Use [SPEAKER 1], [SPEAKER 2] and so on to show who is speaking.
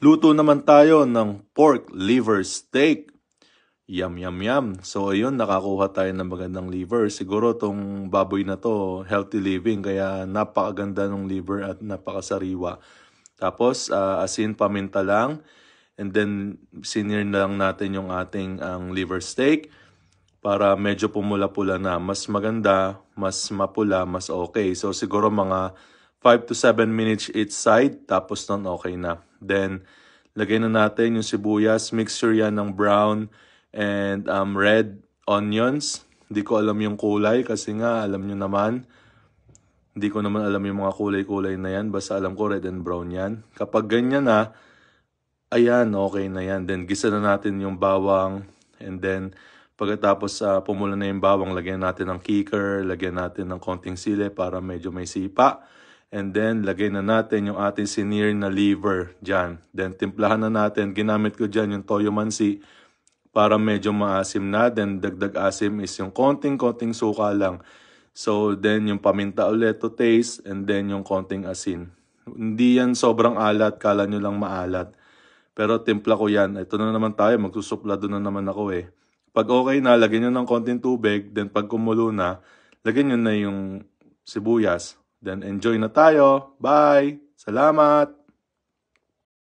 [SPEAKER 1] Luto naman tayo ng pork liver steak. Yum, yum, yum. So, ayun, nakakuha tayo ng magandang liver. Siguro tong baboy na to, healthy living, kaya napakaganda ng liver at napakasariwa. Tapos, asin, paminta lang. And then, sinir na lang natin yung ating ang liver steak para medyo pumula-pula na. Mas maganda, mas mapula, mas okay. So, siguro mga 5 to 7 minutes each side. Tapos nun, okay na. Then, lagay na natin yung sibuyas. Mixture yan ng brown and red onions. Hindi ko alam yung kulay kasi nga alam nyo naman. Hindi ko naman alam yung mga kulay-kulay na yan. Basta alam ko red and brown yan. Kapag ganyan na, ayan, okay na yan. Then gisa na natin yung bawang. And then pagkatapos pumula na yung bawang, lagyan natin ng kicker. Lagyan natin ng konting sili para medyo may sipa. And then, lagay na natin yung ating sinir na liver dyan. Then, timplahan na natin. Ginamit ko dyan yung toyo mansi para medyo maasim na. Then, dagdag asim is yung konting-konting suka lang. So, then yung paminta ulit to taste. And then, yung konting asin. Hindi yan sobrang alat. Kala nyo lang maalat. Pero timpla ko yan. Ito na naman tayo. Magsusuplado na naman ako eh. Pag okay na, lagyan nyo ng konting tubig. Then, pag kumulo na, lagyan nyo na yung sibuyas. Then enjoy na tayo. Bye! Salamat!